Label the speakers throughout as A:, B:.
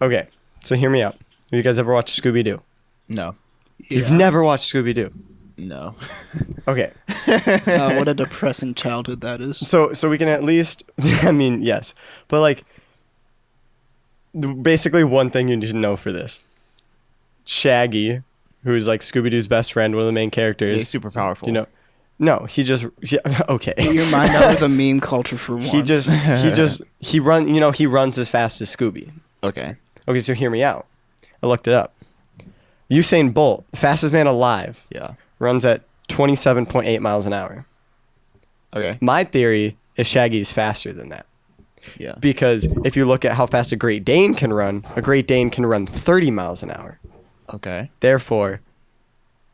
A: Okay, so hear me out. Have you guys ever watched Scooby-Doo?
B: No.
A: You've
C: Yeah.
A: never watched Scooby-Doo?
B: No.
A: Okay.
C: What a depressing childhood that is.
A: So we can at least, I mean, yes. But, like, basically one thing you need to know for this. Shaggy, who's, like, Scooby-Doo's best friend, one of the main characters.
B: He's super powerful.
A: You know, no, okay.
C: Get your mind out of the meme culture for once.
A: he runs as fast as Scooby.
B: Okay.
A: Okay, so hear me out. I looked it up. Usain Bolt, fastest man alive,
B: Yeah.
A: runs at 27.8 miles an hour.
B: Okay.
A: My theory is Shaggy is faster than that.
B: Yeah.
A: Because if you look at how fast a Great Dane can run 30 miles an hour.
B: Okay.
A: Therefore,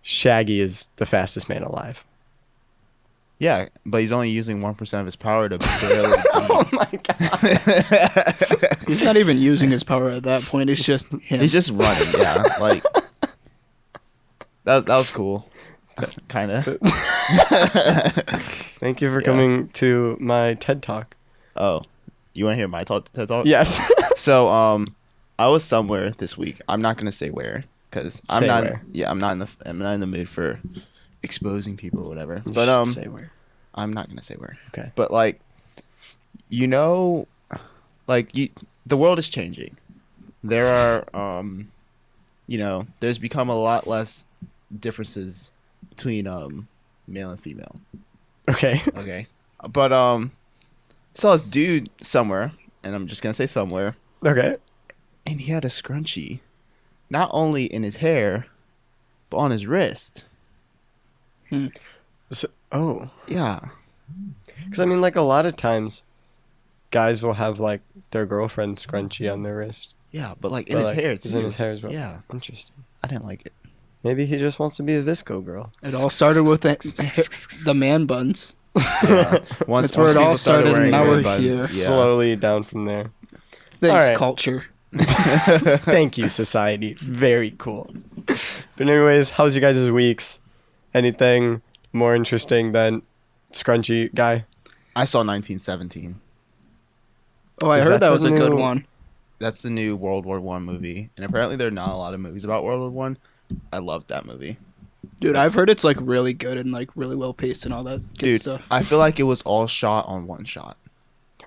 A: Shaggy is the fastest man alive.
B: Yeah, but he's only using 1% of his power to barely
A: Oh my god.
C: He's not even using his power at that point. It's just him.
B: He's just running, yeah. Like that was cool. Kind of.
A: Thank you for
B: Yeah.
A: coming to my TED Talk.
B: Oh. You want to hear my TED Talk?
A: Yes.
B: So, I was somewhere this week. I'm not going to say where cuz I'm
A: Say
B: not
A: where.
B: yeah, I'm not in the mood for exposing people or whatever.
A: You
B: But
A: should say where.
B: I'm not going to say where.
A: Okay.
B: But like the world is changing. There are there's become a lot less differences between male and female.
A: Okay.
B: Okay. But saw this dude somewhere, and I'm just gonna say somewhere,
A: Okay.
B: and he had a scrunchie, not only in his hair, but on his wrist.
A: Oh.
B: Yeah.
A: Because, I mean, like, a lot of times, guys will have, like, their girlfriend scrunchie on their wrist.
B: Yeah, but like in
A: But,
B: his
A: like,
B: hair
A: it's
B: too.
A: in his hair as well.
B: Yeah.
A: Interesting.
B: I didn't like it.
A: Maybe he just wants to be a visco girl.
C: It all started with the man buns.
B: Yeah.
C: That's where it all
B: people
C: started,
B: wearing
C: and now
B: man
C: we're
B: buns,
C: here.
B: Yeah.
A: Slowly down from there.
C: Thanks,
A: Alright.
C: culture.
A: Thank you, society. Very cool. But anyways, how's your guys' weeks? Anything more interesting than scrunchy guy?
B: I saw 1917.
C: Oh, I
A: Is
C: heard
A: that
C: that
A: the
C: was a good
A: new-
C: one.
B: That's the new World War One movie, and apparently there are not a lot of movies about World War One. I loved that movie.
C: Dude, I've heard it's like really good and like really well paced and all that good
B: Dude,
C: stuff.
B: I feel like it was all shot on one shot.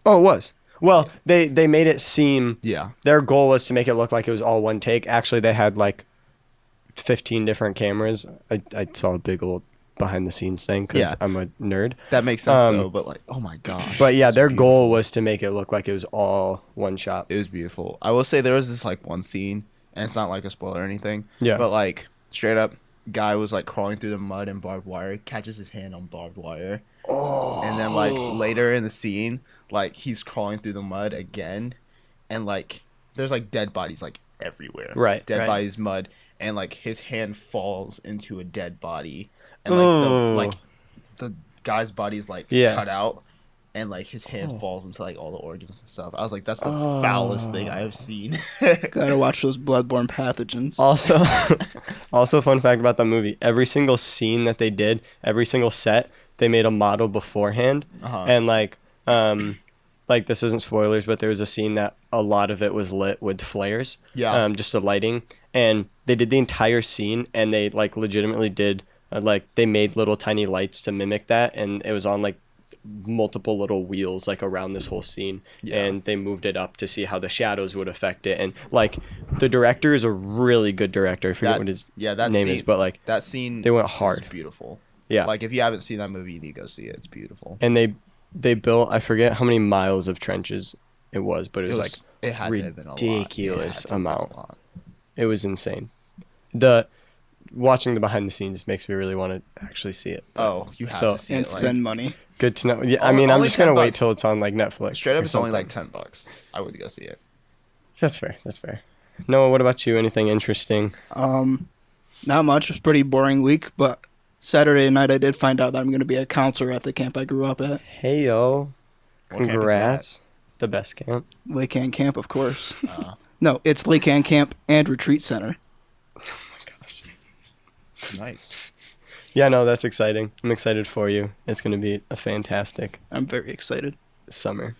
A: Oh, it was. Well, they made it seem...
B: Yeah.
A: Their goal was to make it look like it was all one take. Actually, they had like 15 different cameras. I saw a big old behind the scenes thing because
B: Yeah.
A: I'm a nerd.
B: That makes sense
A: Um,
B: though, but like, oh my gosh.
A: But yeah,
B: it was
A: their
B: beautiful.
A: goal was to make it look like it was all one shot.
B: It was beautiful. I will say there was this like one scene, and it's not like a spoiler or anything.
A: Yeah.
B: But like straight up, guy was like crawling through the mud and barbed wire, catches his hand on barbed wire, and then like later in the scene, like he's crawling through the mud again, and like there's like dead bodies like everywhere.
A: Right,
B: Dead
A: right.
B: bodies, mud, and like his hand falls into a dead body, and
A: Oh.
B: like the guy's body is like
A: Yeah.
B: cut out. And like his hand falls into like all the organs and stuff. I was like, that's the foulest thing I have seen.
C: Gotta watch those bloodborne pathogens.
A: Also, fun fact about that movie: every single scene that they did, every single set, they made a model beforehand,
B: Uh-huh.
A: and like this isn't spoilers, but there was a scene that a lot of it was lit with flares,
B: Yeah.
A: just the lighting, and they did the entire scene, and they like legitimately did they made little tiny lights to mimic that, and it was on like multiple little wheels like around this whole scene,
B: Yeah.
A: and they moved it up to see how the shadows would affect it, and like the director is a really good director. I forget what his
B: that
A: name
B: scene,
A: is, but like
B: that scene
A: they went
B: was
A: hard.
B: beautiful.
A: Yeah.
B: Like if you haven't seen that movie, you need to go see it. It's beautiful.
A: And they built, I forget how many miles of trenches it was, but it was like
B: it had to have been a lot. Yeah, it had
A: ridiculous
B: to have been a
A: amount.
B: lot.
A: It was insane. The watching the behind the scenes makes me really want to actually see it.
B: Oh, you have
A: So-
B: to see
C: and
B: it.
C: spend money.
A: Good to know. Yeah, I
B: Only-
A: mean, I'm
B: only
A: just gonna
B: 10
A: wait
B: bucks.
A: till it's on like Netflix.
B: Straight up,
A: or
B: it's only
A: something.
B: like $10. I would go see it.
A: That's fair. That's fair. Noah, what about you? Anything interesting?
C: Not much. It was a pretty boring week, but Saturday night I did find out that I'm gonna be a counselor at the camp I grew up at.
A: Hey yo,
B: What camp is
A: congrats! The best camp.
C: Lacan Camp, of course.
B: that?
C: No, it's Lacan Camp and Retreat Center.
B: Nice.
A: Yeah, no, that's exciting. I'm excited for you. It's gonna be a fantastic
C: I'm very excited.
A: summer.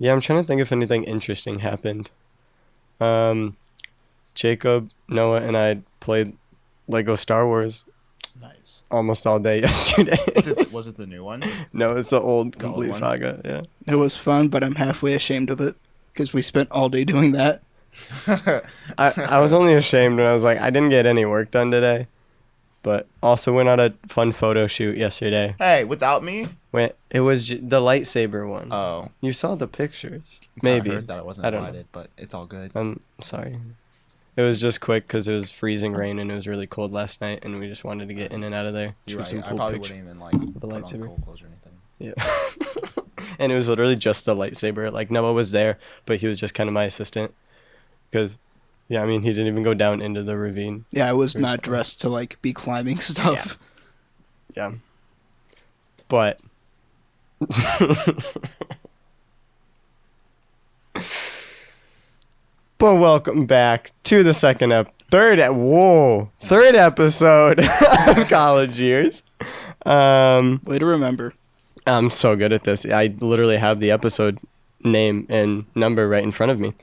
A: Yeah, I'm trying to think if anything interesting happened. Jacob, Noah, and I played Lego Star Wars
B: Nice.
A: almost all day yesterday.
B: Was it the new one?
A: No, it's the old
B: The old
A: complete
B: one?
A: saga. Yeah.
C: It was fun, but I'm halfway ashamed of it because we spent all day doing that.
A: I was only ashamed when I was like, I didn't get any work done today. But also went on a fun photo shoot yesterday.
B: Hey, without me?
A: It was the lightsaber one.
B: Oh.
A: You saw the pictures.
B: I
A: Maybe.
B: heard that I wasn't
A: I don't
B: invited, but it's all good.
A: I'm sorry. It was just quick because it was freezing rain and it was really cold last night, and we just wanted to get in and out of there.
B: You're
A: Shoot
B: right.
A: some
B: I
A: cool
B: probably
A: pictures.
B: wouldn't even
A: The
B: put on
A: lightsaber.
B: cool clothes or anything.
A: Yeah. And it was literally just the lightsaber. Like, Noah was there, but he was just kind of my assistant. Because, yeah, I mean, he didn't even go down into the ravine.
C: Yeah, I was not dressed to like be climbing stuff.
A: Yeah. But. But welcome back to the third episode of College Years.
C: Way to remember.
A: I'm so good at this. I literally have the episode name and number right in front of me.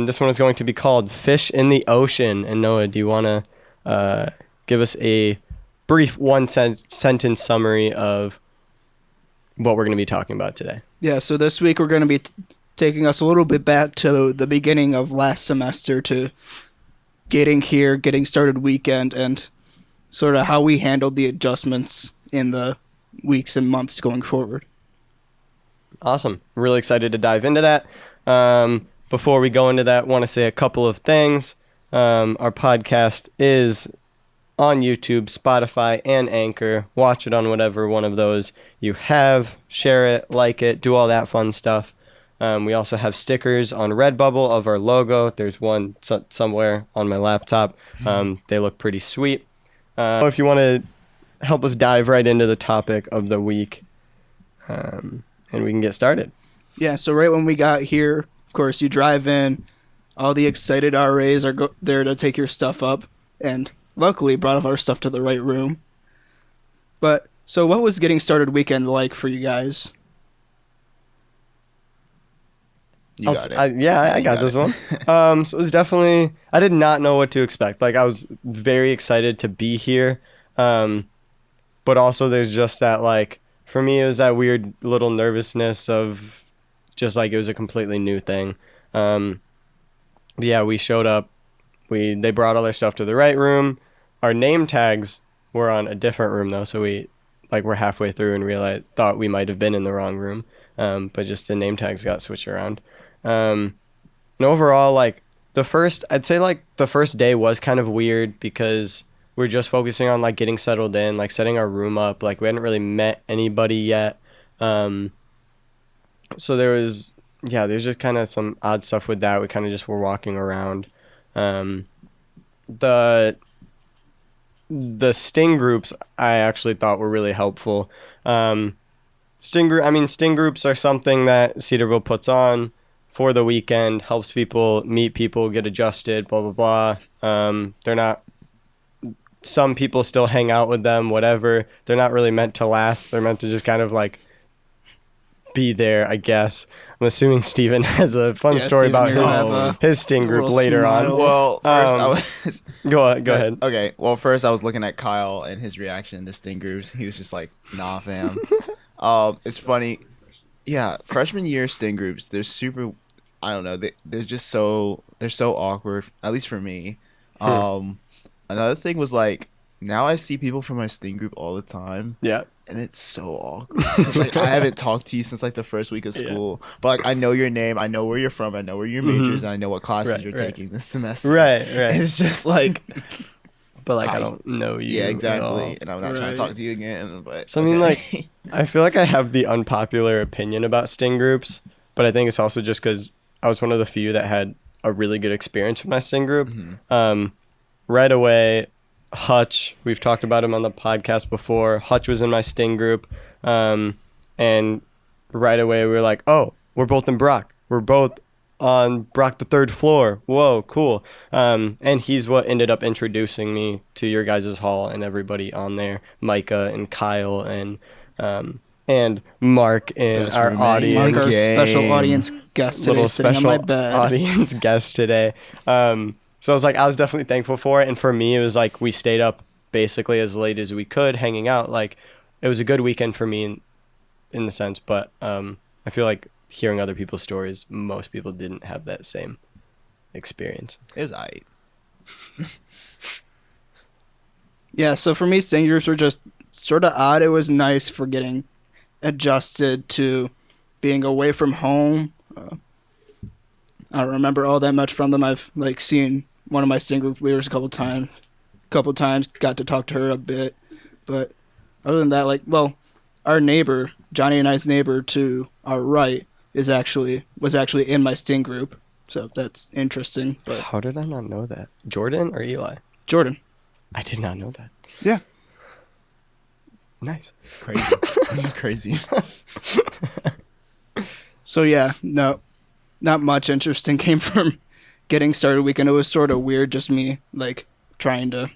A: This one is going to be called Fish in the Ocean. And Noah, do you want to give us a brief sentence summary of what we're going to be talking about today?
C: Yeah, so this week we're going to be taking us a little bit back to the beginning of last semester to getting here, getting started weekend, and sort of how we handled the adjustments in the weeks and months going forward.
A: Awesome. Really excited to dive into that. Before we go into that, want to say a couple of things. Our podcast is on YouTube, Spotify, and Anchor. Watch it on whatever one of those you have. Share it, like it, do all that fun stuff. We also have stickers on Redbubble of our logo. There's one somewhere on my laptop. They look pretty sweet. If you want to help us dive right into the topic of the week, and we can get started.
C: Yeah, so right when we got here, of course, you drive in, all the excited RAs are there to take your stuff up, and luckily brought up our stuff to the right room. But, so what was getting started weekend like for you guys?
B: You got it.
A: I got this one. So it was definitely, I did not know what to expect. Like, I was very excited to be here. But also there's just that, like, for me, it was that weird little nervousness of just like it was a completely new thing. Yeah, we showed up. They brought all their stuff to the right room. Our name tags were on a different room though, so we're halfway through and thought we might have been in the wrong room. But just the name tags got switched around. And overall, like I'd say like the first day was kind of weird because we're just focusing on like getting settled in, like setting our room up. Like we hadn't really met anybody yet. So there's just kind of some odd stuff with that. We kind of just were walking around. The sting groups I actually thought were really helpful. Sting groups are something that Cedarville puts on for the weekend, helps people meet people, get adjusted, blah, blah, blah. Some people still hang out with them, whatever. They're not really meant to last. They're meant to just kind of like be there, I guess. I'm assuming Steven has a fun story
C: Steven,
A: about his sting group
C: little
A: later on.
C: smile.
B: Well, first
A: Go ahead.
B: Okay, well, first I was looking at Kyle and his reaction to sting groups. He was just like, nah, fam. It's funny. Yeah, freshman year sting groups, they're super, I don't know, they're so awkward, at least for me. Another thing was like, now I see people from my sting group all the time.
A: Yeah.
B: And it's so awkward. Like, I haven't talked to you since like the first week of school. Yeah. But like, I know your name, I know where you're from, I know where your majors, and I know what classes you're taking this semester.
A: Right.
B: And it's just like,
A: but like I don't know you.
B: Yeah, exactly.
A: At all.
B: And I'm not trying to talk to you again. But
A: so I mean, like, I feel like I have the unpopular opinion about sting groups, but I think it's also just because I was one of the few that had a really good experience with my sting group. Mm-hmm. Right away, Hutch, we've talked about him on the podcast before. Hutch was in my sting group, and right away we were like, oh, we're both in Brock. We're both on Brock the third floor. Whoa, cool. And he's what ended up introducing me to your guys' hall and everybody on there, Micah and Kyle and and Mark in
B: Best
A: our
B: roommate.
A: audience.
C: Mark, our special
B: Game.
C: audience guest today,
A: Little
C: sitting on
A: special
C: my bed.
A: audience guest today. So I was definitely thankful for it. And for me, it was like we stayed up basically as late as we could, hanging out. Like it was a good weekend for me in the sense, but I feel like hearing other people's stories, most people didn't have that same experience.
B: It was aight.
C: Yeah, so for me, singers were just sort of odd. It was nice for getting adjusted to being away from home. I don't remember all that much from them. I've like seen one of my sing group leaders a couple times, got to talk to her a bit. But other than that, like, well, our neighbor, Johnny and I's neighbor to our right, was actually in my sting group. So that's interesting. But
A: How did I not know that? Jordan or Eli?
C: Jordan.
A: I did not know that.
C: Yeah.
A: Nice.
B: Crazy. Crazy.
C: So yeah, no, not much interesting came from getting started weekend. It was sort of weird, just me like trying to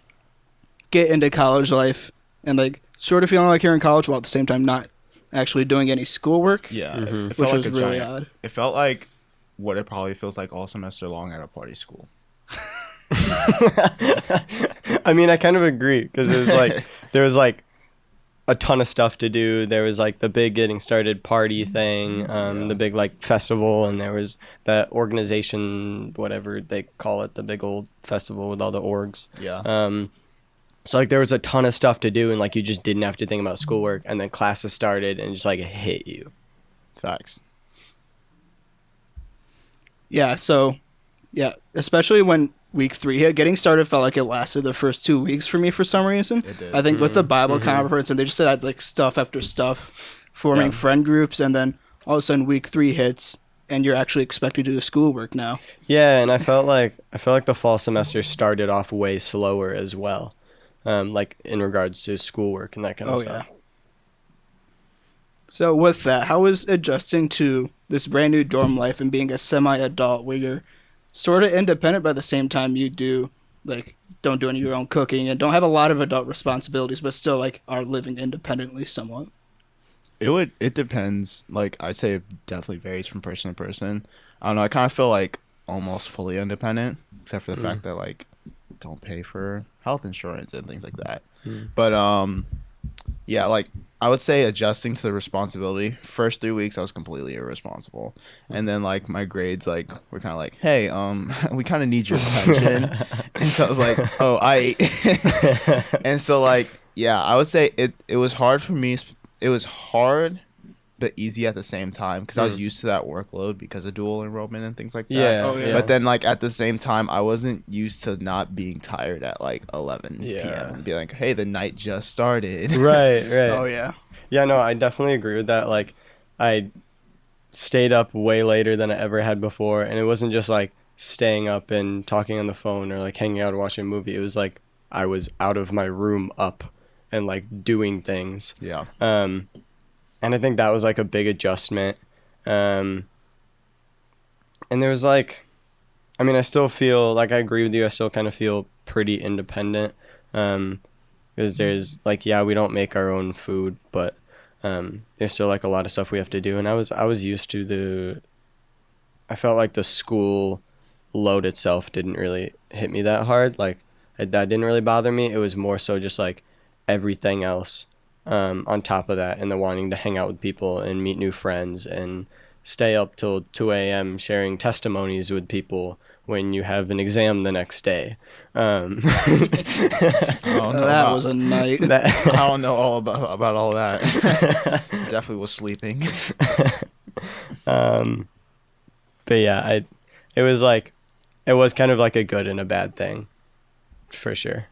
C: get into college life and like sort of feeling like you're in college while at the same time not actually doing any schoolwork.
B: Yeah.
A: Mhm.
B: It
C: Which
B: felt
C: was
B: like a
C: really
B: giant.
C: odd.
B: It felt like what it probably feels like all semester long at a party school.
A: I mean, I kind of agree because it was like there was like a ton of stuff to do. There was like the big getting started party thing, the big like festival, and there was that organization, whatever they call it, the big old festival with all the orgs.
B: Yeah.
A: So like there was a ton of stuff to do, and like you just didn't have to think about schoolwork, and then classes started and just like it hit you.
B: Facts.
C: Yeah, so yeah, especially when week 3 hit, getting started felt like it lasted the first 2 weeks for me for some reason.
B: It did.
C: I think with the Bible
A: Mhm.
C: conference, and they just said like stuff after stuff, forming friend groups, and then all of a sudden week 3 hits, and you're actually expected to do the schoolwork now.
A: Yeah, and I felt like the fall semester started off way slower as well, like in regards to schoolwork and that kind of
C: Oh
A: stuff.
C: yeah. So with that, how is adjusting to this brand new dorm life and being a semi-adult where you're sort of independent but at the same time you do like don't do any of your own cooking and don't have a lot of adult responsibilities but still like are living independently somewhat?
B: It depends. Like I'd say it definitely varies from person to person. I don't know. I kind of feel like almost fully independent, except for the fact that like don't pay for health insurance and things like that. But yeah, like I would say adjusting to the responsibility. First 3 weeks I was completely irresponsible, and then like my grades like were kind of like, hey, we kind of need your attention, and so I was like, oh, and so like yeah, I would say it was hard for me. It was hard but easy at the same time because I was used to that workload because of dual enrollment and things like that.
A: Yeah,
C: Oh, yeah.
B: But then like at the same time I wasn't used to not being tired at like 11 p.m. and be like, hey, the night just started.
A: Right.
C: Oh yeah.
A: Yeah, no, I definitely agree with that. Like, I stayed up way later than I ever had before, and it wasn't just like staying up and talking on the phone or like hanging out or watching a movie. It was like I was out of my room up and like doing things.
B: Yeah.
A: And I think that was like a big adjustment. And there was like, I mean, I still feel like I agree with you. I still kind of feel pretty independent. Because there's like, yeah, we don't make our own food, but there's still like a lot of stuff we have to do. And I was used to I felt like the school load itself didn't really hit me that hard. Like that didn't really bother me. It was more so just like everything else on top of that, and the wanting to hang out with people and meet new friends and stay up till 2 a.m. sharing testimonies with people when you have an exam the next day.
C: That was a night.
B: I don't know all about all that. Definitely was sleeping.
A: But yeah, it was kind of like a good and a bad thing, for sure.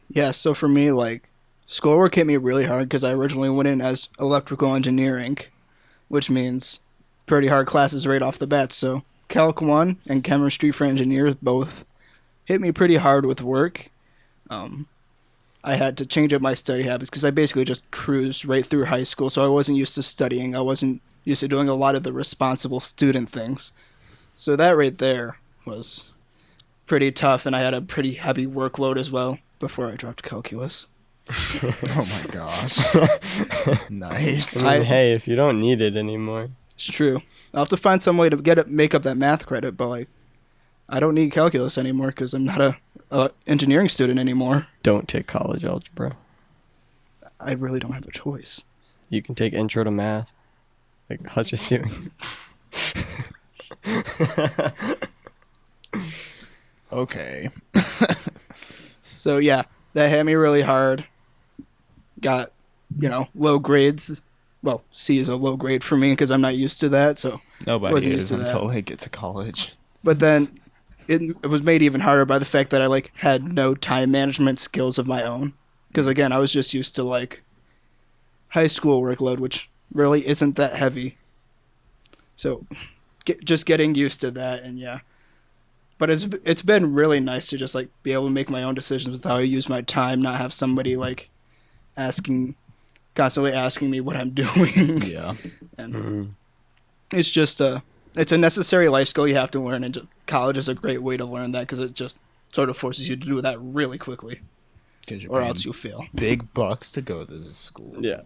C: Yeah, so for me, like, schoolwork hit me really hard because I originally went in as electrical engineering, which means pretty hard classes right off the bat. So Calc 1 and Chemistry for Engineers both hit me pretty hard with work. I had to change up my study habits because I basically just cruised right through high school, so I wasn't used to studying. I wasn't used to doing a lot of the responsible student things. So that right there was pretty tough, and I had a pretty heavy workload as well before I dropped calculus.
B: Oh my gosh. Nice.
A: I mean, hey, if you don't need it anymore.
C: It's true. I'll have to find some way to make up that math credit, but like, I don't need calculus anymore because I'm not a engineering student anymore.
A: Don't take college algebra.
C: I really don't have a choice.
A: You can take intro to math, like Hutch is doing.
B: Okay.
C: So yeah, that hit me really hard. Got, low grades. Well, C is a low grade for me because I'm not used to that. So,
B: Nobody
C: Wasn't
B: is
C: used to that.
B: until they get to college.
C: but then it was made even harder by the fact that I like had no time management skills of my own. Because again, I was just used to like high school workload, which really isn't that heavy. So, just getting used to that, and yeah. But it's been really nice to just like be able to make my own decisions with how I use my time, not have somebody like constantly asking me what I'm doing.
B: Yeah.
C: And it's just it's a necessary life skill you have to learn, and college is a great way to learn that because it just sort of forces you to do that really quickly, or else you fail.
B: Big bucks to go to this school.
A: Yeah.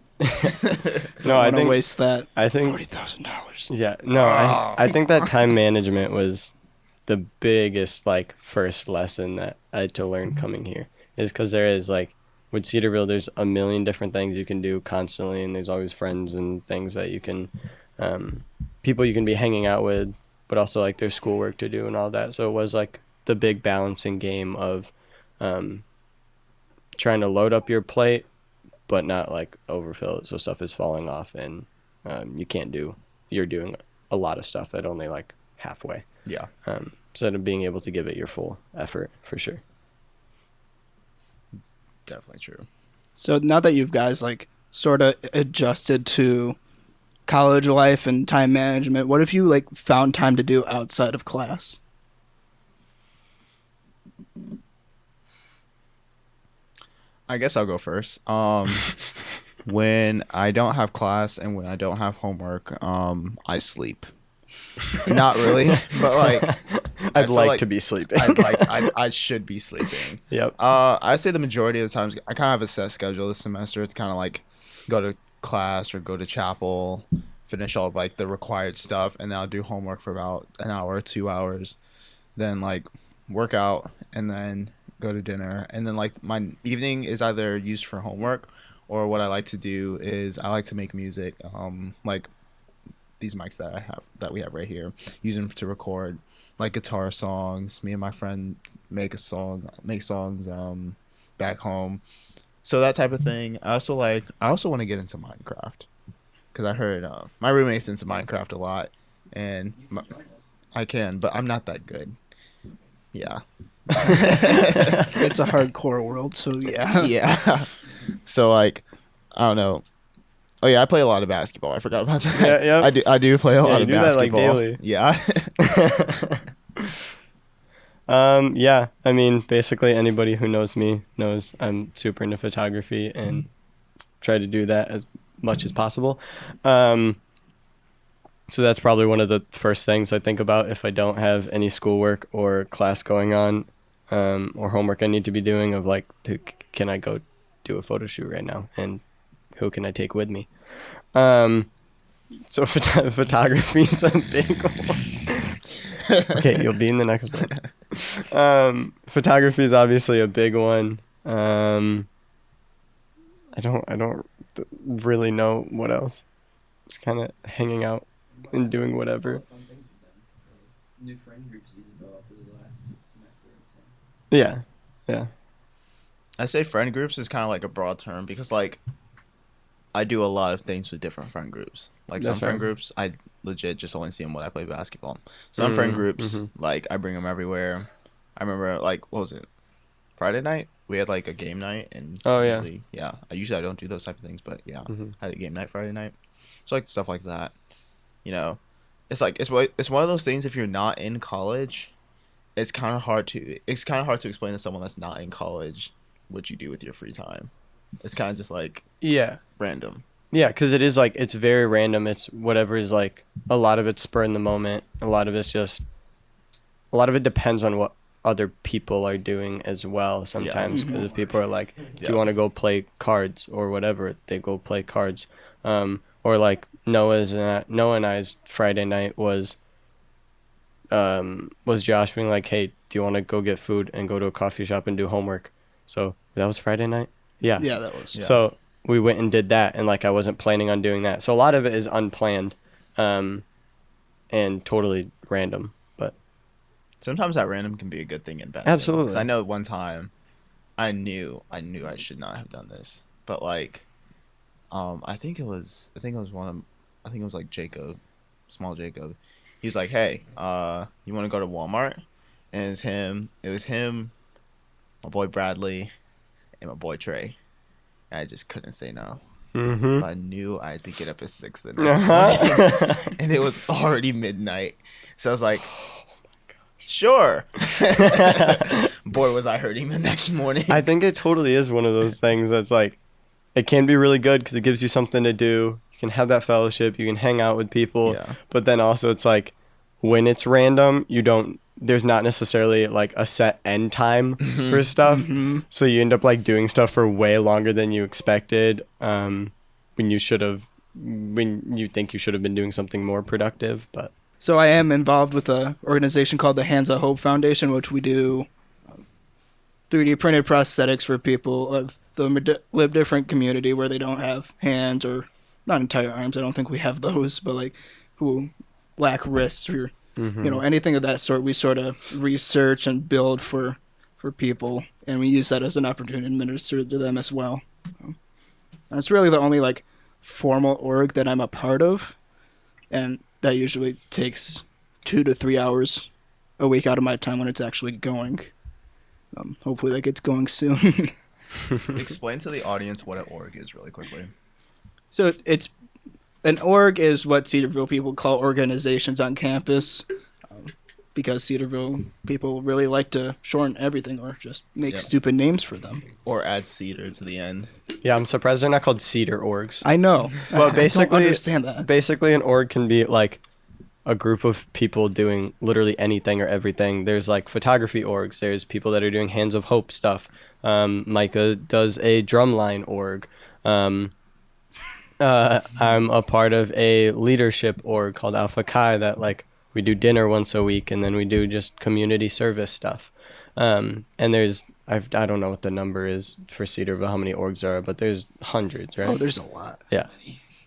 C: No,
A: I
C: I don't
A: think
C: waste that.
A: I think
C: $40,000.
A: yeah. No, I think that time management was the biggest like first lesson that I had to learn coming here, is because there is like with Cedarville, there's a million different things you can do constantly, and there's always friends and things that you can, people you can be hanging out with, but also like there's schoolwork to do and all that. So it was like the big balancing game of trying to load up your plate, but not like overfill it so stuff is falling off and you're doing a lot of stuff at only like halfway.
B: Yeah.
A: Instead of being able to give it your full effort, for sure.
B: Definitely true.
C: So now that you guys like sort of adjusted to college life and time management, what have you like found time to do outside of class?
B: I guess I'll go first. When I don't have class and when I don't have homework, I sleep. Not really, but like
A: I'd
B: feel
A: like to be sleeping.
B: I should be sleeping.
A: Yep.
B: I say the majority of the times I kind of have a set schedule this semester. It's kind of like go to class or go to chapel, finish all like the required stuff, and then I'll do homework for about an hour, 2 hours, then like work out, and then go to dinner, and then like my evening is either used for homework or what I like to do is I like to make music. Like these mics that we have right here, use them to record like guitar songs. Me and my friend make songs back home, so that type of thing. I also want to get into Minecraft because I heard my roommate's into Minecraft a lot, and I can, but I'm not that good. Yeah.
C: It's a hardcore world, so yeah.
B: Yeah. So like, I don't know. Oh yeah, I play a lot of basketball. I forgot about that.
A: Yeah, yep.
B: I do play a lot
A: you
B: of
A: do that, like,
B: basketball.
A: daily.
B: Yeah.
A: Yeah, I mean, basically anybody who knows me knows I'm super into photography and try to do that as much as possible. So that's probably one of the first things I think about if I don't have any schoolwork or class going on, or homework I need to be doing, of like, can I go do a photo shoot right now? And who can I take with me? So photography is a big one. Okay, you'll be in the next one. Photography is obviously a big one. I don't really know what else. Just kind of hanging out and doing whatever.
D: New friend groups you developed over the last semester.
A: Yeah.
B: I say friend groups is kind of like a broad term because like I do a lot of things with different friend groups. Like some
A: That's
B: friend
A: right.
B: groups, I legit just only see them when I play basketball. Some friend groups,
A: mhm.
B: like I bring them everywhere. I remember like what was it, Friday night? We had like a game night, and
A: Oh, yeah.
B: Usually I don't do those type of things, but yeah,
A: Mhm.
B: I had a game night Friday night. So like stuff like that, you know, it's like it's one of those things. If you're not in college, it's kind of hard to explain to someone that's not in college what you do with your free time. It's kind of just like
A: Yeah.
B: random.
A: Yeah, because it is like, it's very random. It's whatever is like, a lot of it's spur in the moment. A lot of it depends on what other people are doing as well sometimes, because if people are like, do
B: Yeah.
A: you want to go play cards or whatever, they go play cards. Or like Noah and I's Friday night was Josh being like, hey, do you want to go get food and go to a coffee shop and do homework? So that was Friday night. Yeah.
C: Yeah, that was.
B: Yeah.
A: So we went and did that, and like I wasn't planning on doing that. So a lot of it is unplanned, and totally random. But
B: Sometimes that random can be a good thing and bad.
A: Absolutely.
B: Because I know one time, I knew I should not have done this, but like, I think it was like Jacob, small Jacob. He was like, hey, you want to go to Walmart? And it was him, my boy Bradley, and my boy Trey. And I just couldn't say no.
A: mm-hmm.
B: But I knew I had to get up at 6 the next morning. And it was already midnight. So I was like, sure. Boy, was I hurting the next morning.
A: I think it totally is one of those things that's like, it can be really good because it gives you something to do. You can have that fellowship. You can hang out with people.
B: Yeah.
A: But then also it's like, when it's random, there's not necessarily like a set end time for stuff.
C: Mm-hmm.
A: So you end up like doing stuff for way longer than you expected, when you think you should have been doing something more productive. But
C: So I am involved with an organization called the Hands of Hope Foundation, which we do 3D printed prosthetics for people of the live different community where they don't have hands or not entire arms. I don't think we have those, but like who lack wrists or anything of that sort. We sort of research and build for people, and we use that as an opportunity to administer to them as well. That's really the only like formal org that I'm a part of, and that usually takes 2 to 3 hours a week out of my time when it's actually going. Hopefully that gets going soon.
B: Explain to the audience what an org is really quickly.
C: So it's an org is what Cedarville people call organizations on campus, because Cedarville people really like to shorten everything or just make stupid names for them.
B: Or add cedar to the end.
A: yeah, I'm surprised they're not called cedar orgs.
C: I know.
A: But
C: I
A: basically,
C: don't understand that.
A: Basically, an org can be like a group of people doing literally anything or everything. There's like photography orgs. There's people that are doing Hands of Hope stuff. Micah does a drumline org. I'm a part of a leadership org called Alpha Chi that like we do dinner once a week, and then we do just community service stuff. And there's I don't know what the number is for Cedarville, how many orgs there are, but there's hundreds, right?
C: Oh, there's a lot.
A: Yeah.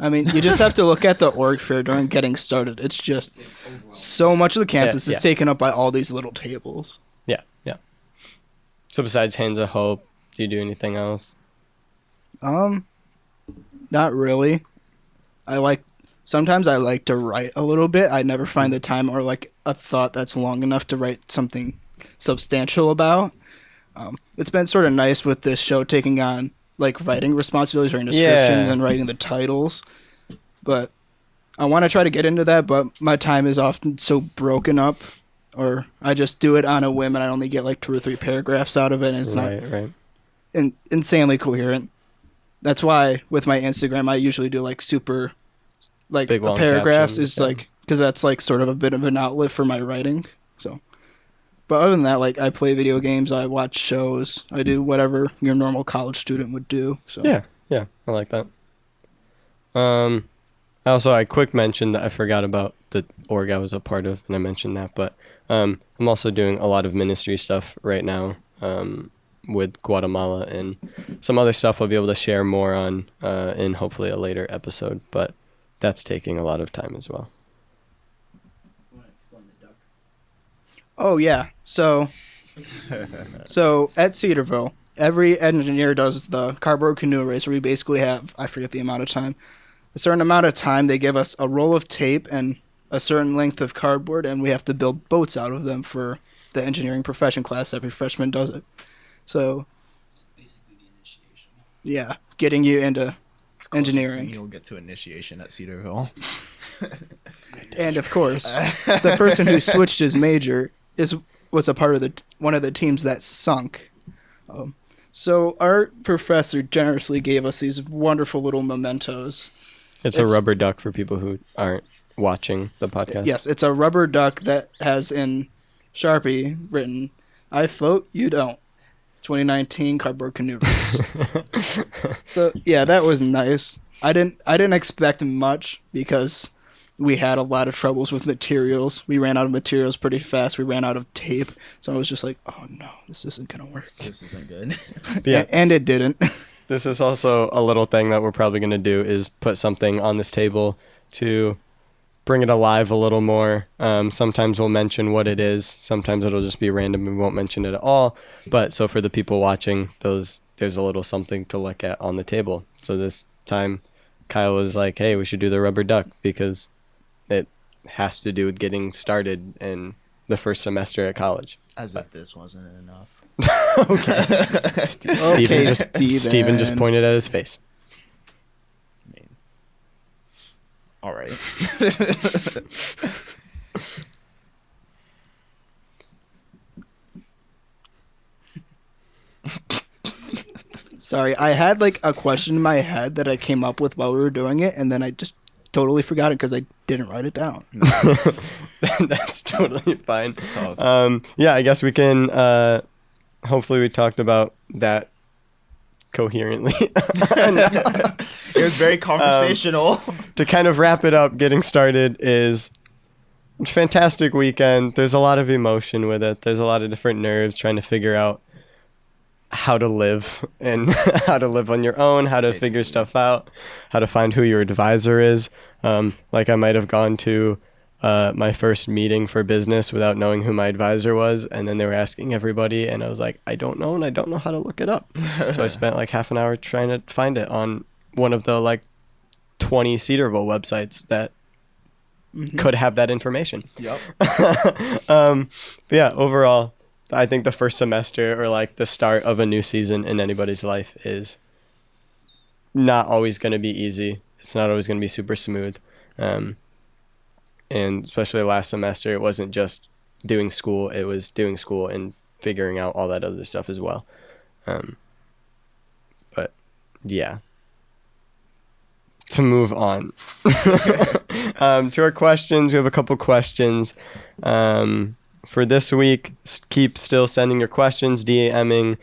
C: I mean, you just have to look at the org fair during getting started. It's just so much of the campus is taken up by all these little tables.
A: Yeah, yeah. So besides Hands of Hope, do you do anything else?
C: Not really. Sometimes I like to write a little bit. I never find the time or like a thought that's long enough to write something substantial about. It's been sort of nice with this show taking on like writing responsibilities, writing descriptions, and writing the titles. But I want to try to get into that, but my time is often so broken up, or I just do it on a whim and I only get like 2 or 3 paragraphs out of it, and it's not insanely coherent. That's why with my Instagram I usually do like super like
A: big, long
C: paragraphs
A: captions,
C: is like because that's like sort of a bit of an outlet for my writing. So, but other than that, like I play video games, I watch shows, I do whatever your normal college student would do. So
A: yeah, I like that. Also, I quick mentioned that I forgot about the org I was a part of, and I mentioned that, but I'm also doing a lot of ministry stuff right now with Guatemala, and some other stuff I'll be able to share more on in hopefully a later episode, but that's taking a lot of time as well.
D: You want to explain the duck?
C: Oh yeah. So at Cedarville, every engineer does the cardboard canoe race, where we basically have, I forget the amount of time, a certain amount of time. They give us a roll of tape and a certain length of cardboard, and we have to build boats out of them for the engineering profession class. Every freshman does it. So
D: It's basically the initiation.
C: yeah, getting you into engineering.
B: You'll get to initiation at Cedarville.
C: And of course, the person who switched his major was a part of one of the teams that sunk. So our professor generously gave us these wonderful little mementos.
A: It's a rubber duck for people who aren't watching the podcast.
C: Yes, it's a rubber duck that has in Sharpie written, I float, you don't. 2019 cardboard canoe race. So yeah, that was nice. I didn't expect much because we had a lot of troubles with materials. We ran out of materials pretty fast. We ran out of tape. So I was just like, oh no, this isn't gonna work.
B: This isn't good.
A: Yeah.
C: And it didn't.
A: This is also a little thing that we're probably going to do is put something on this table to bring it alive a little more. Sometimes we'll mention what it is. Sometimes it'll just be random and we won't mention it at all. But so for the people watching, there's a little something to look at on the table. So this time Kyle was like, hey, we should do the rubber duck because it has to do with getting started in the first semester at college.
B: As if this wasn't enough.
A: Okay. Steven just pointed at his face.
B: I mean, all right.
C: Sorry, I had like a question in my head that I came up with while we were doing it, and then I just totally forgot it because I didn't write it down.
A: That's totally fine.
B: Tough.
A: Yeah, I guess we can. Hopefully, we talked about that coherently.
B: It was very conversational.
A: To kind of wrap it up, getting started is fantastic weekend. There's a lot of emotion with it. There's a lot of different nerves trying to figure out how to live and how to live on your own, how to figure stuff out, how to find who your advisor is. Like I might have gone to my first meeting for business without knowing who my advisor was, and then they were asking everybody, and I was like, I don't know, and I don't know how to look it up. So I spent like half an hour trying to find it on one of the like 20 Cedarville websites that could have that information.
B: Yep.
A: But yeah, overall, I think the first semester or like the start of a new season in anybody's life is not always going to be easy. It's not always going to be super smooth. And especially last semester, it wasn't just doing school. It was doing school and figuring out all that other stuff as well. But yeah. To move on to our questions, we have a couple questions. For this week, keep still sending your questions, DMing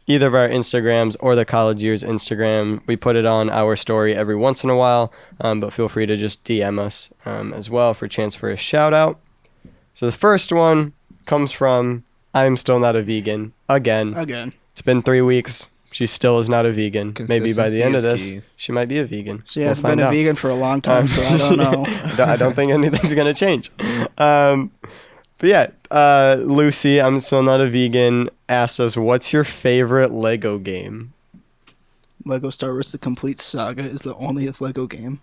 A: either of our Instagrams or the College Years Instagram. We put it on our story every once in a while, but feel free to just DM us as well for a chance for a shout out. So the first one comes from I'm still not a vegan again. It's been 3 weeks. She still is not a vegan. Maybe by the end of this, she might be a vegan.
C: She has been a vegan for a long time, so I don't know.
A: I don't think anything's going to change. But yeah, Lucy, I'm still not a vegan, asked us, what's your favorite Lego game?
C: Lego Star Wars The Complete Saga is the only Lego game.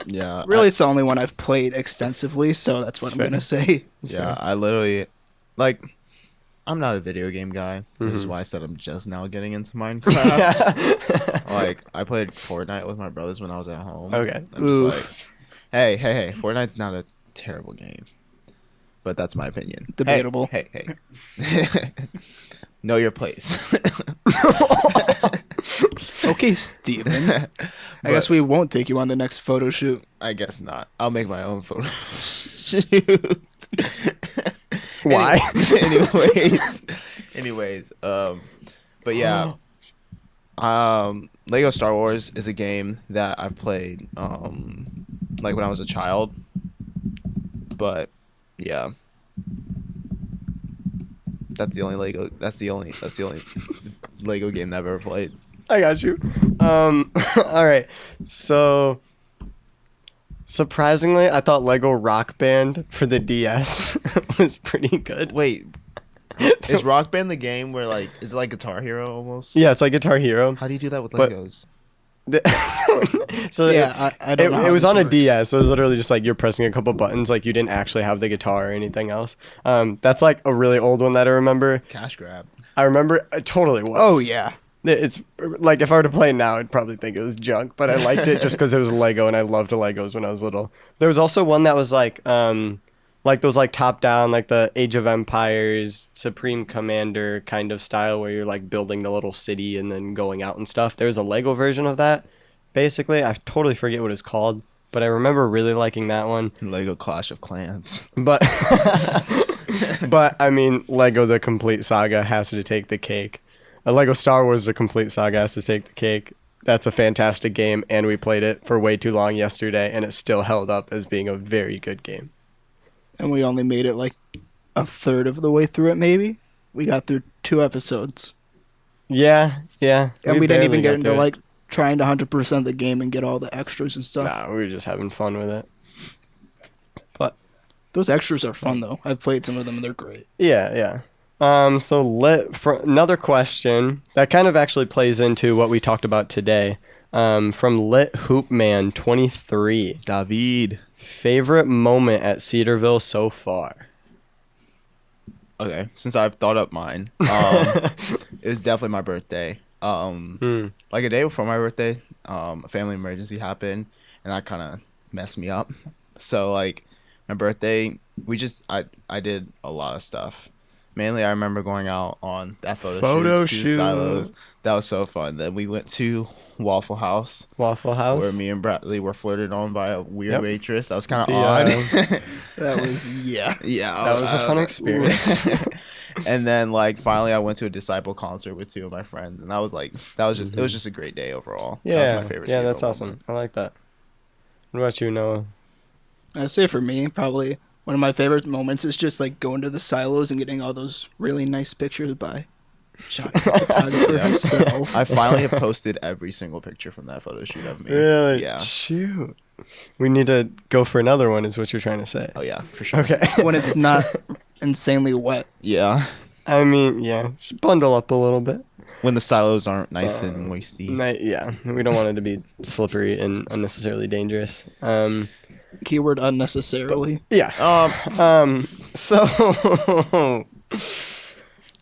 B: Yeah.
C: Really, it's the only one I've played extensively, so that's what I'm going to say.
B: Yeah, I literally, like, I'm not a video game guy, which is why I said I'm just now getting into Minecraft. Like, I played Fortnite with my brothers when I was at home.
A: Okay.
B: I'm just like, hey, Fortnite's not a terrible game. But that's my opinion.
C: Debatable.
B: Hey. Know your place.
C: Okay, Steven. I guess we won't take you on the next photo shoot.
B: I guess not. I'll make my own photo shoot.
A: Why?
B: Anyways, but yeah, Lego Star Wars is a game that I've played, like when I was a child. But yeah, that's the only Lego Lego game that I've ever played.
A: I got you. All right. So, surprisingly, I thought Lego Rock Band for the DS was pretty good.
B: Wait, is Rock Band the game where like is it like Guitar Hero almost?
A: Yeah, it's like Guitar Hero.
B: How do you do that with
A: But-
B: Legos?
A: So
C: Yeah, I don't know
A: it
C: how
A: was
C: this
A: on a
C: works.
A: DS, so it was literally just like you're pressing a couple buttons, like you didn't actually have the guitar or anything else. That's like a really old one that I remember.
B: Cash grab.
A: I remember it totally was.
C: Oh, yeah.
A: It's like if I were to play it now, I'd probably think it was junk, but I liked it just because it was Lego and I loved Legos when I was little. There was also one that was like those like top down, like the Age of Empires, Supreme Commander kind of style where you're like building the little city and then going out and stuff. There was a Lego version of that. Basically, I totally forget what it's called, but I remember really liking that one.
B: Lego Clash of Clans.
A: But But I mean, Lego The Complete Saga has to take the cake. Lego Star Wars The Complete Saga has to take the cake. That's a fantastic game, and we played it for way too long yesterday, and it still held up as being a very good game.
C: And we only made it like a third of the way through it, maybe. We got through 2 episodes.
A: Yeah.
C: And we didn't even get into
A: through it.
C: like trying to 100% the game and get all the extras and stuff.
A: Nah, we were just having fun with it.
C: Those extras are fun though. I've played some of them and they're great.
A: Yeah. So for another question that kind of actually plays into what we talked about today. From Lit Hoopman 23.
B: David.
A: Favorite moment at Cedarville so far?
B: Okay, since I've thought up mine, it was definitely my birthday. Like a day before my birthday, a family emergency happened, and that kind of messed me up. So like my birthday, I did a lot of stuff. Mainly, I remember going out on that photo shoot to the silos. That was so fun. Then we went to Waffle House, where me and Bradley were flirted on by a weird waitress. That was kind of odd.
C: That was
B: yeah.
A: That was a fun experience.
B: And then like finally, I went to a Disciple concert with 2 of my friends, and it was just a great day overall.
A: Yeah,
B: that was my favorite.
A: Yeah, that's
B: Cedarville
A: awesome.
B: moment.
A: I like that. What about you, Noah?
C: I'd say for me, probably one of my favorite moments is just like going to the silos and getting all those really nice pictures by Jonny, the photographer
B: Yeah.
C: himself.
B: I finally have posted every single picture from that photo shoot of me.
A: Really?
B: Yeah.
A: Shoot. We need to go for another one, is what you're trying to say.
B: Oh yeah, for sure.
A: Okay.
C: When it's not insanely wet.
B: Yeah.
A: I mean, yeah, just bundle up a little bit.
B: When the silos aren't nice and moisty.
A: Yeah, we don't want it to be slippery and unnecessarily dangerous.
C: Keyword unnecessarily.
A: Yeah. So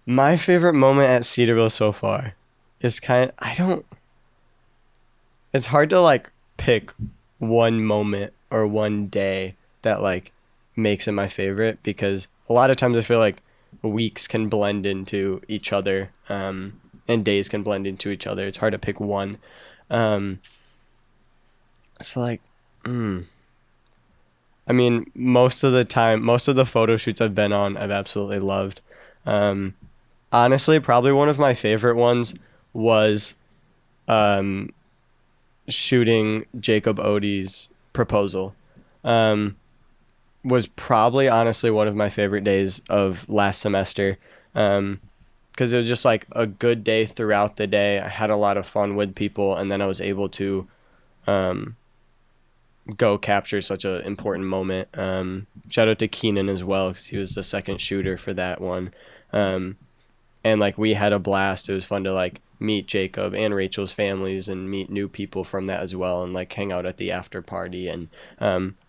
A: my favorite moment at Cedarville so far is it's hard to like pick one moment or one day that like makes it my favorite, because a lot of times I feel like weeks can blend into each other, and days can blend into each other. It's hard to pick one. So like, I mean, most of the photo shoots I've been on, I've absolutely loved. Honestly, probably one of my favorite ones was shooting Jacob Odie's proposal. Was probably honestly one of my favorite days of last semester, because it was just like a good day throughout the day. I had a lot of fun with people, and then I was able to go capture such an important moment. Shout out to Keenan as well, because he was the second shooter for that one. And like we had a blast. It was fun to like meet Jacob and Rachel's families and meet new people from that as well, and like hang out at the after party. And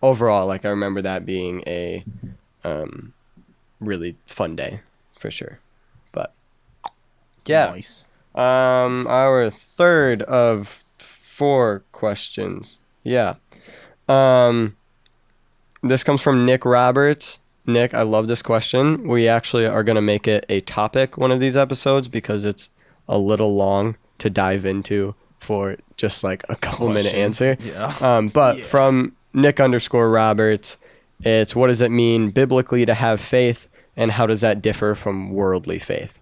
A: overall, like I remember that being a really fun day for sure. But yeah.
B: Nice.
A: Our third of 4 questions. Yeah. This comes from Nick Roberts. Nick, I love this question. We actually are going to make it a topic one of these episodes, because it's a little long to dive into for just like a couple minute answer.
B: Yeah.
A: But from Nick_Roberts, it's, what does it mean biblically to have faith, and how does that differ from worldly faith?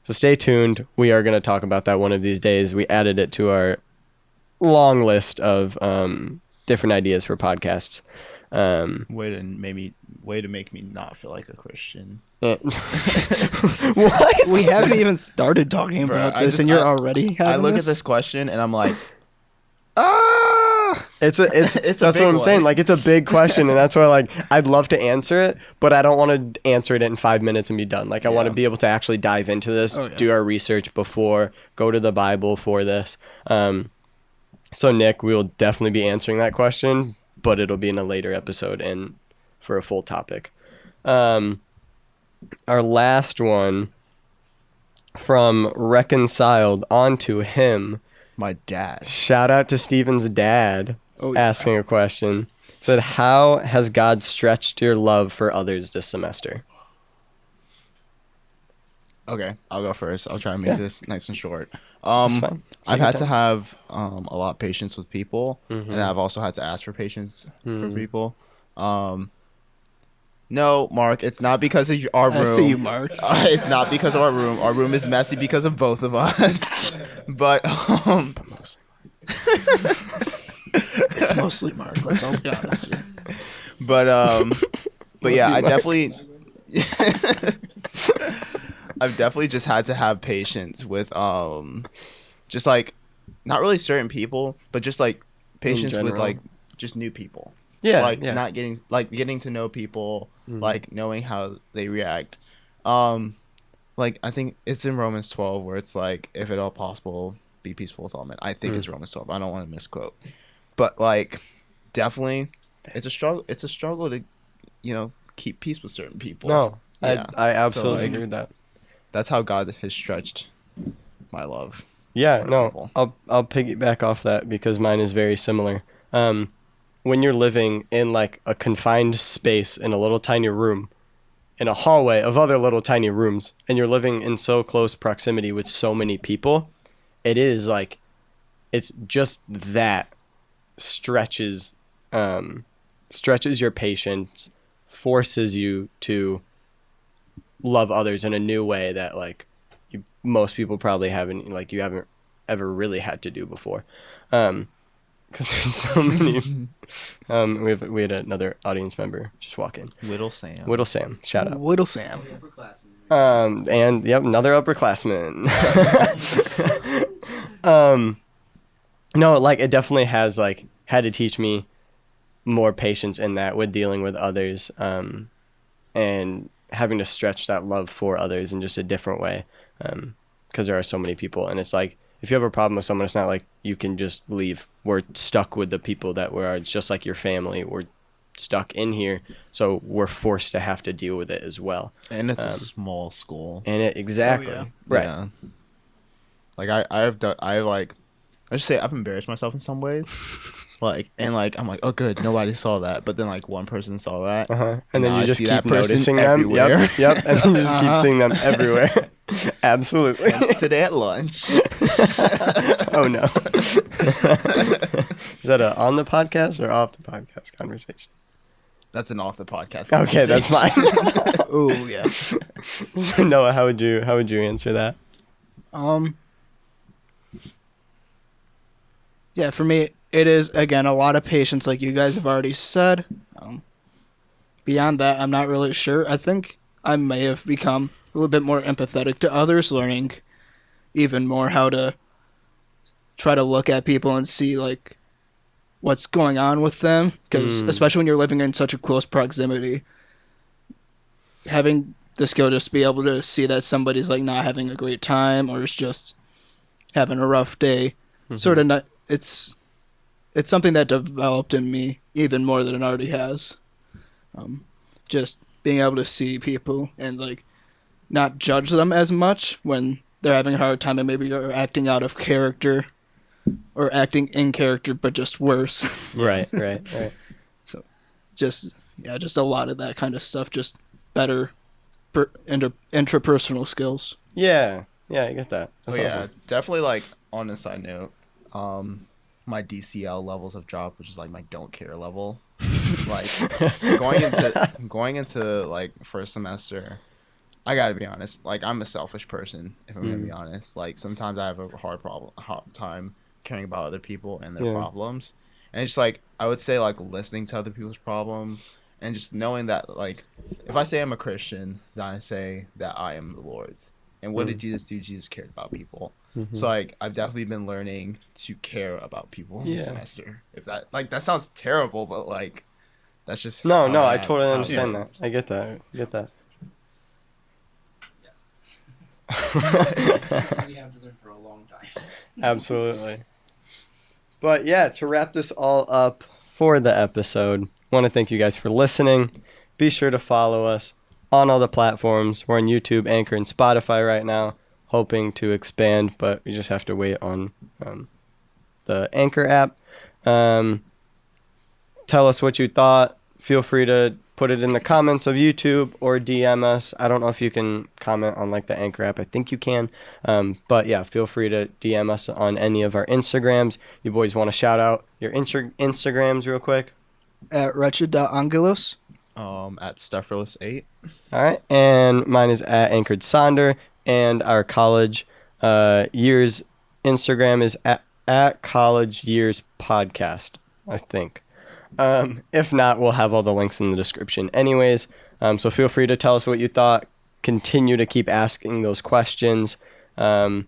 A: So stay tuned. We are going to talk about that one of these days. We added it to our long list of different ideas for podcasts.
B: Way to make me not feel like a Christian.
A: What?
C: We haven't even started talking
B: Bro,
C: about
B: I
C: this,
B: just-
C: and you're
B: I-
C: already having
B: I look
C: this?
B: at this question and I'm like,
A: It's
B: It's a
A: that's what
B: big
A: I'm saying.
B: one.
A: Like, it's a big question, and that's why like I'd love to answer it, but I don't want to answer it in 5 minutes and be done. Like, I want to
B: Yeah.
A: be able to actually dive into this,
C: Oh, yeah.
A: do our research before, go to the Bible for this. So Nick, we will definitely be answering that question, but it'll be in a later episode and for a full topic. Our last one from Reconciled Onto Him.
B: my dad.
A: Shout out to Steven's dad.
C: Oh, yeah.
A: Asking a question. Said, how has God stretched your love for others this semester?
B: Okay, I'll go first. I'll try and make this nice and short.
A: That's fine.
B: I've
A: Take your
B: had to
A: time.
B: have a lot of patience with people,
A: Mhm.
B: and I've also had to ask for patience for people. No, Mark, it's not because of our room.
C: I see you, Mark.
B: It's not because of our room. Our room is messy because of both of us. But
C: It's mostly Mark. Let's all be honest here.
B: but yeah, I
A: Mark.
B: definitely I've definitely just had to have patience with just like not really certain people, but just like patience with
A: general.
B: like just new people.
A: Yeah,
B: Like
A: yeah.
B: not getting to know people,
A: Mhm.
B: like knowing how they react. Like I think it's in Romans 12 where it's like if at all possible be peaceful with all men. I think it's Romans 12. I don't want to misquote. But like definitely it's a struggle to keep peace with certain people.
A: No,
B: Yeah.
A: I absolutely
B: So, like,
A: agree with that.
B: that's how God has stretched my love.
A: Yeah,
B: for
A: no,
B: people.
A: I'll piggyback off that because mine is very similar. When you're living in like a confined space in a little tiny room, in a hallway of other little tiny rooms, and you're living in so close proximity with so many people, it is like, it's just that stretches, stretches your patience, forces you to love others in a new way that like most people probably you haven't ever really had to do before. Because there's so many. We had another audience member just walk in.
B: Whittle Sam.
A: Whittle Sam, shout out.
C: Whittle Sam.
D: Upperclassmen.
A: And yep, another upperclassman. No, like it definitely has like had to teach me more patience in that with dealing with others, and having to stretch that love for others in just a different way, because there are so many people, and it's like if you have a problem with someone, it's not like you can just leave. We're stuck with the people that we are. It's just like your family. We're stuck in here, so we're forced to have to deal with it as well.
B: And it's a small school.
A: And it exactly
C: yeah.
A: right.
B: Yeah. Like I just say I've embarrassed myself in some ways. I'm like, oh good, nobody saw that. But then like one person saw that.
A: And then
B: now
A: you
B: I
A: just
B: see
A: keep
B: that person
A: noticing them.
B: everywhere.
A: Yep. And then you just keep seeing them everywhere. Absolutely.
B: Hence today at lunch.
A: Oh no. Is that a on the podcast or off the podcast conversation?
B: That's an off the podcast.
A: Okay, that's fine.
C: Oh yeah.
A: So Noah, how would you answer that?
C: Yeah, for me, it is, again, a lot of patience, like you guys have already said. Beyond that, I'm not really sure. I think I may have become a little bit more empathetic to others, learning even more how to try to look at people and see, like, what's going on with them. Because, especially when you're living in such a close proximity, having the skill just to be able to see that somebody's, like, not having a great time or is just having a rough day, sort of not... It's something that developed in me even more than it already has. Just being able to see people and like not judge them as much when they're having a hard time and maybe you're acting out of character or acting in character, but just worse.
A: Right.
C: So just a lot of that kind of stuff. Just better intrapersonal skills.
A: Yeah, I get that. That's
B: Oh yeah,
A: awesome.
B: definitely. Like on a side note, my DCL levels have dropped, which is like my don't care level. Like going into like first semester, I gotta be honest. Like I'm a selfish person, if I'm gonna be honest. Like sometimes I have a hard time caring about other people and their problems, and it's like I would say like listening to other people's problems and just knowing that like if I say I'm a Christian, then I say that I am the Lord's. And what did Jesus do? Jesus cared about people. So like I've definitely been learning to care about people this semester. If that sounds terrible, but like that's just
A: No,
B: how
A: I
B: am,
A: totally
B: how
A: understand
B: I
A: that. I get that.
D: Yes. We have to learn for a long time.
A: Absolutely. But yeah, to wrap this all up for the episode, I want to thank you guys for listening. Be sure to follow us on all the platforms. We're on YouTube, Anchor, and Spotify right now, hoping to expand, but we just have to wait on the Anchor app. Tell us what you thought. Feel free to put it in the comments of YouTube or DM us. I don't know if you can comment on like the Anchor app. I think you can. But yeah, feel free to DM us on any of our Instagrams. You boys want to shout out your Instagrams real quick?
C: At wretched.angelos.
B: At Stufferless8.
A: All right, and mine is at Anchored Sonder, and our college years Instagram is at College Years Podcast, I think. If not, we'll have all the links in the description anyways. So feel free to tell us what you thought. Continue to keep asking those questions. Buy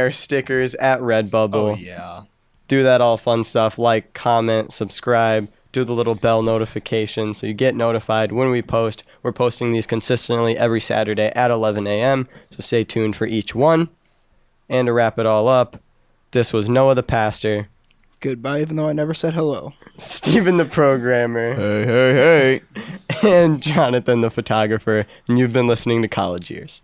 A: our stickers at Redbubble.
B: Oh yeah.
A: Do that all fun stuff. Like, comment, subscribe. Do the little bell notification so you get notified when we post. We're posting these consistently every Saturday at 11 a.m. So stay tuned for each one. And to wrap it all up, this was Noah the pastor,
C: Goodbye, even though I never said hello.
A: Steven the programmer,
B: Hey.
A: and Jonathan the photographer. And you've been listening to College Years.